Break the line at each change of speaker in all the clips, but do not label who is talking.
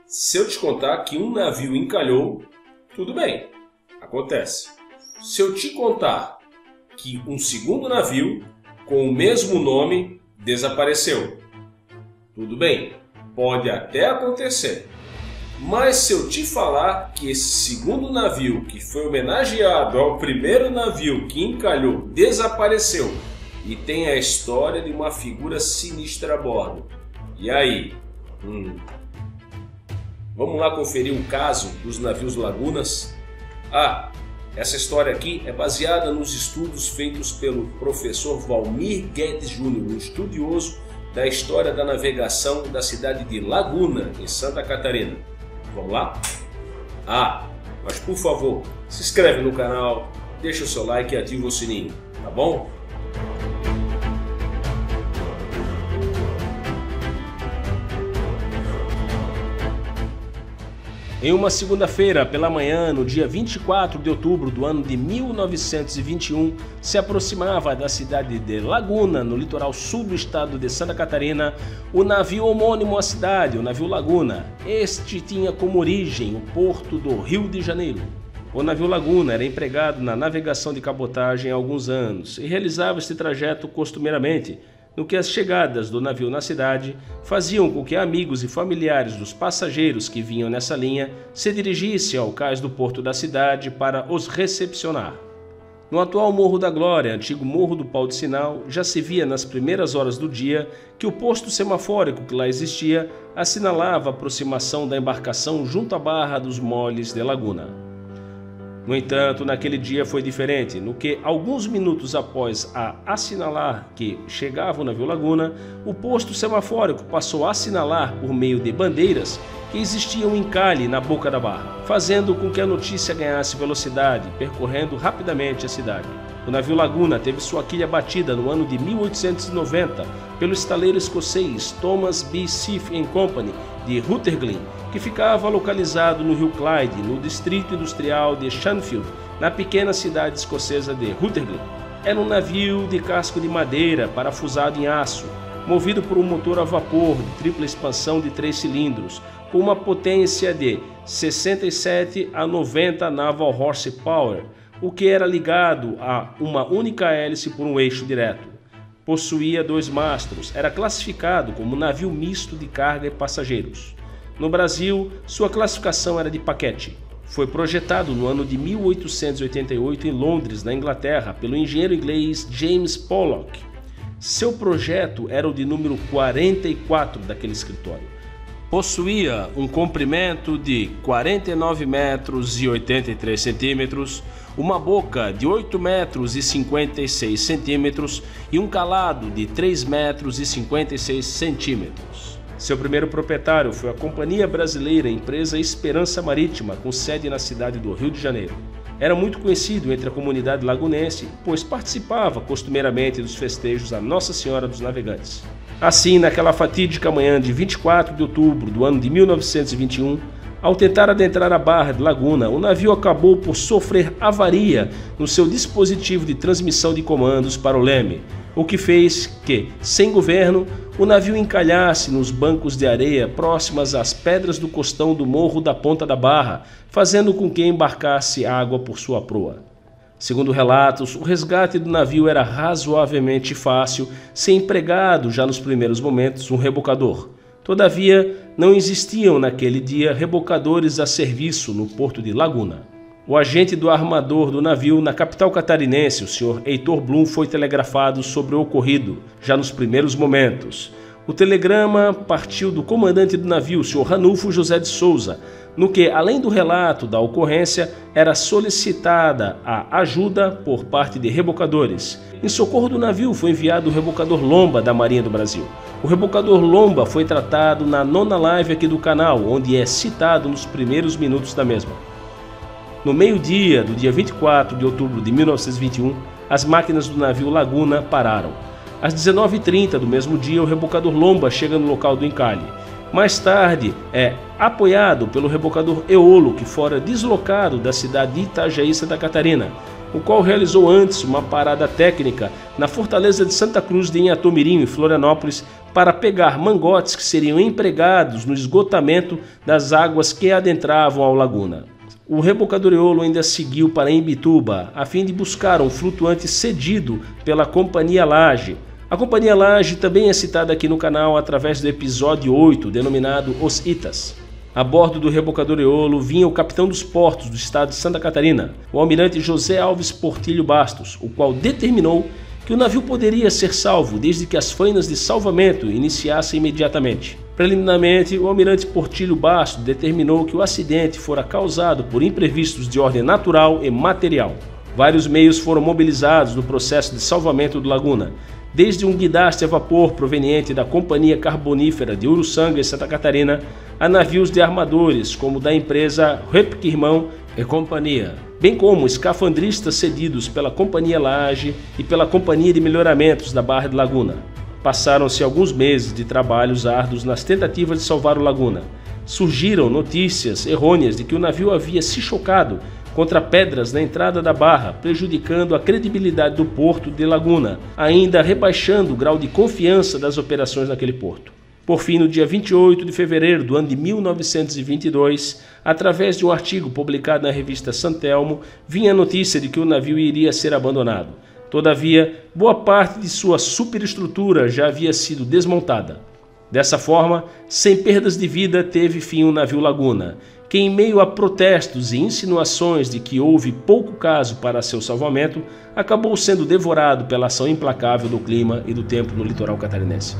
Se eu te contar que um navio encalhou, tudo bem, acontece. Se eu te contar que um segundo navio com o mesmo nome desapareceu, tudo bem, pode até acontecer. Mas se eu te falar que esse segundo navio, que foi homenageado ao primeiro navio que encalhou, desapareceu e tem a história de uma figura sinistra a bordo, e aí? Vamos lá conferir o caso dos navios Lagunas? Essa história aqui é baseada nos estudos feitos pelo professor Valmir Guedes Júnior, um estudioso da história da navegação da cidade de Laguna, em Santa Catarina. Vamos lá? Mas por favor, se inscreve no canal, deixa o seu like e ativa o sininho, tá bom? Em uma segunda-feira pela manhã, no dia 24 de outubro do ano de 1921, se aproximava da cidade de Laguna, no litoral sul do estado de Santa Catarina, o navio homônimo à cidade, o navio Laguna. Este tinha como origem o porto do Rio de Janeiro. O navio Laguna era empregado na navegação de cabotagem há alguns anos e realizava este trajeto costumeiramente, no que as chegadas do navio na cidade faziam com que amigos e familiares dos passageiros que vinham nessa linha se dirigissem ao cais do porto da cidade para os recepcionar. No atual Morro da Glória, antigo Morro do Pau de Sinal, já se via nas primeiras horas do dia que o posto semafórico que lá existia assinalava a aproximação da embarcação junto à Barra dos Moles de Laguna. No entanto, naquele dia foi diferente, no que, alguns minutos após assinalar que chegava o navio Laguna, o posto semafórico passou a assinalar por meio de bandeiras que existia um encalhe na boca da barra, fazendo com que a notícia ganhasse velocidade, percorrendo rapidamente a cidade. O navio Laguna teve sua quilha batida no ano de 1890 pelo estaleiro escocês Thomas B. Seath Company de Rutherglen, que ficava localizado no rio Clyde, no distrito industrial de Shanfield, na pequena cidade escocesa de Rutherglen. Era um navio de casco de madeira parafusado em aço, movido por um motor a vapor de tripla expansão de 3 cilindros, com uma potência de 67 a 90 naval horsepower, o que era ligado a uma única hélice por um eixo direto. Possuía 2 mastros, era classificado como navio misto de carga e passageiros. No Brasil, sua classificação era de paquete. Foi projetado no ano de 1888 em Londres, na Inglaterra, pelo engenheiro inglês James Pollock. Seu projeto era o de número 44 daquele escritório. Possuía um comprimento de 49 metros e 83 centímetros, uma boca de 8 metros e 56 centímetros e um calado de 3 metros e 56 centímetros. Seu primeiro proprietário foi a Companhia Brasileira Empresa Esperança Marítima, com sede na cidade do Rio de Janeiro. Era muito conhecido entre a comunidade lagunense, pois participava costumeiramente dos festejos a Nossa Senhora dos Navegantes. Assim, naquela fatídica manhã de 24 de outubro do ano de 1921, ao tentar adentrar a Barra de Laguna, o navio acabou por sofrer avaria no seu dispositivo de transmissão de comandos para o leme, o que fez que, sem governo, o navio encalhasse nos bancos de areia próximas às pedras do costão do Morro da Ponta da Barra, fazendo com que embarcasse água por sua proa. Segundo relatos, o resgate do navio era razoavelmente fácil, sem empregado já nos primeiros momentos um rebocador. Todavia, não existiam naquele dia rebocadores a serviço no porto de Laguna. O agente do armador do navio na capital catarinense, o Sr. Heitor Blum, foi telegrafado sobre o ocorrido, já nos primeiros momentos. O telegrama partiu do comandante do navio, o Sr. Ranulfo José de Souza, no que, além do relato da ocorrência, era solicitada a ajuda por parte de rebocadores. Em socorro do navio foi enviado o rebocador Lomba da Marinha do Brasil. O rebocador Lomba foi tratado na 9ª live aqui do canal, onde é citado nos primeiros minutos da mesma. No meio-dia do dia 24 de outubro de 1921, as máquinas do navio Laguna pararam. Às 19h30 do mesmo dia, o rebocador Lomba chega no local do encalhe. Mais tarde, é apoiado pelo rebocador Eolo, que fora deslocado da cidade de Itajaí, Santa Catarina. o qual realizou antes uma parada técnica na Fortaleza de Santa Cruz de Inhatomirim, em Florianópolis, para pegar mangotes que seriam empregados no esgotamento das águas que adentravam a laguna. O rebocador Eolo ainda seguiu para Imbituba, a fim de buscar um flutuante cedido pela Companhia Laje. A Companhia Laje também é citada aqui no canal através do episódio 8, denominado Os Itas. A bordo do rebocador Eolo vinha o capitão dos portos do estado de Santa Catarina, o almirante José Alves Portillo Bastos, o qual determinou que o navio poderia ser salvo desde que as fainas de salvamento iniciassem imediatamente. Preliminarmente, o almirante Portillo Bastos determinou que o acidente fora causado por imprevistos de ordem natural e material. Vários meios foram mobilizados no processo de salvamento do Laguna, desde um guindaste a vapor proveniente da Companhia Carbonífera de Uruçanga, em Santa Catarina, a navios de armadores, como da empresa Repke Irmão e Companhia, bem como escafandristas cedidos pela Companhia Laje e pela Companhia de Melhoramentos da Barra de Laguna. Passaram-se alguns meses de trabalhos árduos nas tentativas de salvar o Laguna. Surgiram notícias errôneas de que o navio havia se chocado contra pedras na entrada da barra, prejudicando a credibilidade do porto de Laguna, ainda rebaixando o grau de confiança das operações naquele porto. Por fim, no dia 28 de fevereiro do ano de 1922, através de um artigo publicado na revista Santelmo, vinha a notícia de que o navio iria ser abandonado. Todavia, boa parte de sua superestrutura já havia sido desmontada. Dessa forma, sem perdas de vida, teve fim o navio Laguna, que em meio a protestos e insinuações de que houve pouco caso para seu salvamento, acabou sendo devorado pela ação implacável do clima e do tempo no litoral catarinense.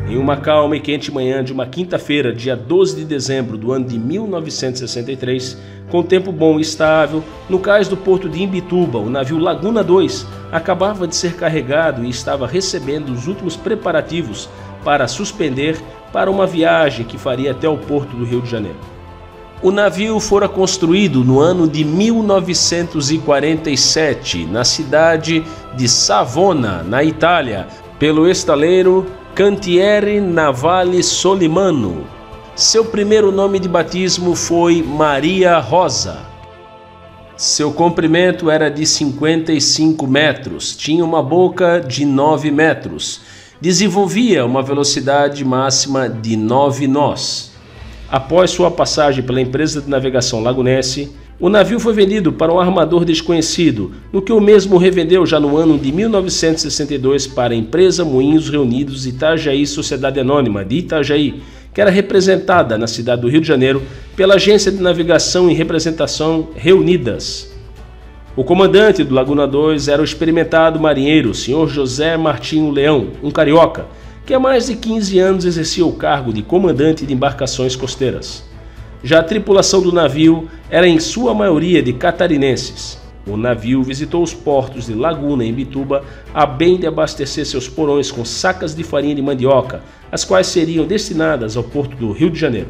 Em uma calma e quente manhã de uma quinta-feira, dia 12 de dezembro do ano de 1963, com tempo bom e estável, no cais do porto de Imbituba, o navio Laguna 2 acabava de ser carregado e estava recebendo os últimos preparativos para suspender para uma viagem que faria até o porto do Rio de Janeiro. O navio fora construído no ano de 1947, na cidade de Savona, na Itália, pelo estaleiro Cantiere Navale Solimano. Seu primeiro nome de batismo foi Maria Rosa. Seu comprimento era de 55 metros, tinha uma boca de 9 metros, desenvolvia uma velocidade máxima de 9 nós. Após sua passagem pela empresa de navegação lagunense, o navio foi vendido para um armador desconhecido, no que o mesmo revendeu já no ano de 1962 para a empresa Moinhos Reunidos Itajaí Sociedade Anônima de Itajaí, que era representada na cidade do Rio de Janeiro pela agência de navegação e representação Reunidas. O comandante do Laguna 2 era o experimentado marinheiro, Sr. José Martinho Leão, um carioca, que há mais de 15 anos exercia o cargo de comandante de embarcações costeiras. Já a tripulação do navio era em sua maioria de catarinenses. O navio visitou os portos de Laguna e Imbituba a bem de abastecer seus porões com sacas de farinha de mandioca, as quais seriam destinadas ao porto do Rio de Janeiro.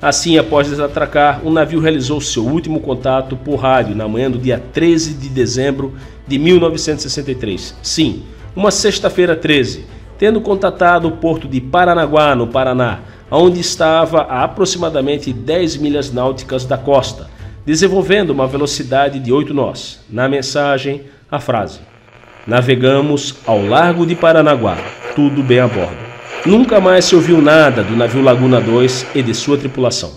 Assim, após desatracar, o navio realizou seu último contato por rádio na manhã do dia 13 de dezembro de 1963. Sim, uma sexta-feira 13, tendo contatado o porto de Paranaguá, no Paraná, onde estava a aproximadamente 10 milhas náuticas da costa, desenvolvendo uma velocidade de 8 nós. Na mensagem, a frase: "Navegamos ao largo de Paranaguá, tudo bem a bordo." Nunca mais se ouviu nada do navio Laguna 2 e de sua tripulação.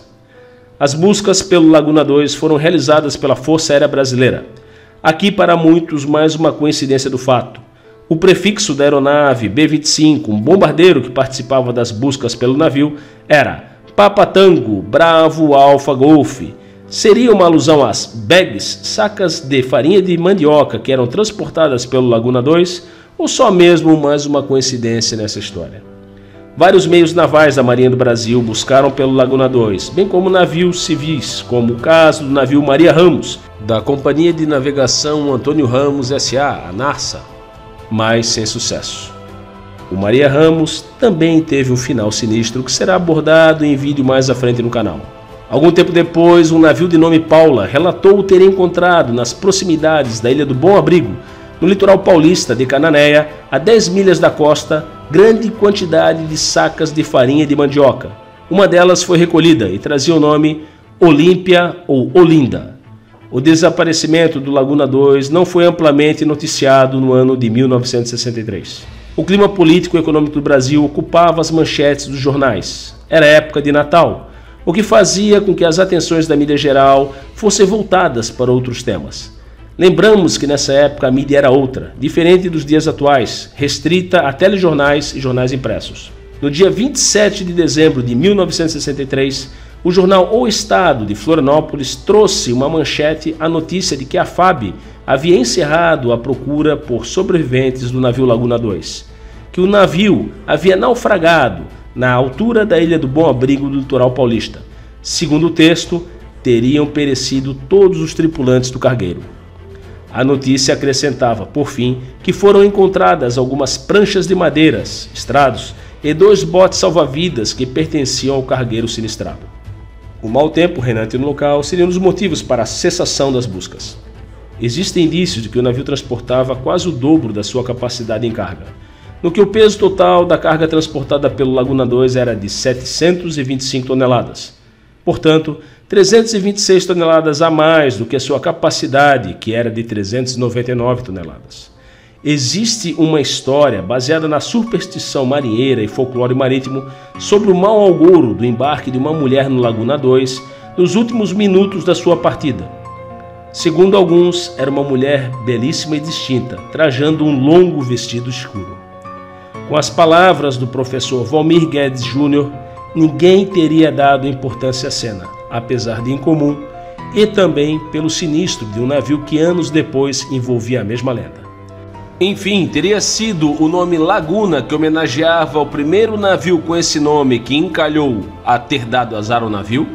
As buscas pelo Laguna 2 foram realizadas pela Força Aérea Brasileira. Aqui, para muitos, mais uma coincidência do fato. O prefixo da aeronave B-25, um bombardeiro que participava das buscas pelo navio, era Papa Tango Bravo Alfa Golf. Seria uma alusão às bags, sacas de farinha de mandioca que eram transportadas pelo Laguna 2, ou só mesmo mais uma coincidência nessa história? Vários meios navais da Marinha do Brasil buscaram pelo Laguna 2, bem como navios civis, como o caso do navio Maria Ramos, da Companhia de Navegação Antônio Ramos S.A., a NARSA, mas sem sucesso. O Maria Ramos também teve um final sinistro que será abordado em vídeo mais à frente no canal. Algum tempo depois, um navio de nome Paula relatou ter encontrado nas proximidades da Ilha do Bom Abrigo, no litoral paulista de Cananéia, a 10 milhas da costa, grande quantidade de sacas de farinha de mandioca. Uma delas foi recolhida e trazia o nome Olímpia ou Olinda. O desaparecimento do Laguna 2 não foi amplamente noticiado no ano de 1963. O clima político e econômico do Brasil ocupava as manchetes dos jornais. Era época de Natal, o que fazia com que as atenções da mídia geral fossem voltadas para outros temas. Lembramos que nessa época a mídia era outra, diferente dos dias atuais, restrita a telejornais e jornais impressos. No dia 27 de dezembro de 1963, o jornal O Estado de Florianópolis trouxe uma manchete a notícia de que a FAB havia encerrado a procura por sobreviventes do navio Laguna 2, que o navio havia naufragado na altura da Ilha do Bom Abrigo do litoral paulista. Segundo o texto, teriam perecido todos os tripulantes do cargueiro. A notícia acrescentava, por fim, que foram encontradas algumas pranchas de madeiras, estrados, e 2 botes salva-vidas que pertenciam ao cargueiro sinistrado. O mau tempo reinante no local seria um dos motivos para a cessação das buscas. Existem indícios de que o navio transportava quase o dobro da sua capacidade em carga, no que o peso total da carga transportada pelo Laguna 2 era de 725 toneladas. Portanto, 326 toneladas a mais do que a sua capacidade, que era de 399 toneladas. Existe uma história baseada na superstição marinheira e folclore marítimo sobre o mau agouro do embarque de uma mulher no Laguna 2 nos últimos minutos da sua partida. Segundo alguns, era uma mulher belíssima e distinta, trajando um longo vestido escuro. Com as palavras do professor Valmir Guedes Jr., ninguém teria dado importância à cena, apesar de incomum, e também pelo sinistro de um navio que anos depois envolvia a mesma lenda. Enfim, teria sido o nome Laguna que homenageava o primeiro navio com esse nome que encalhou a ter dado azar ao navio?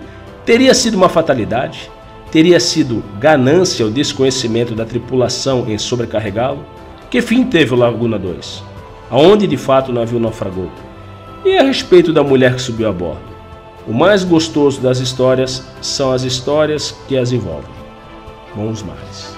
Teria sido uma fatalidade? Teria sido ganância ou desconhecimento da tripulação em sobrecarregá-lo? Que fim teve o Laguna 2? Aonde de fato o navio naufragou? E a respeito da mulher que subiu a bordo? O mais gostoso das histórias são as histórias que as envolvem. Bons mares.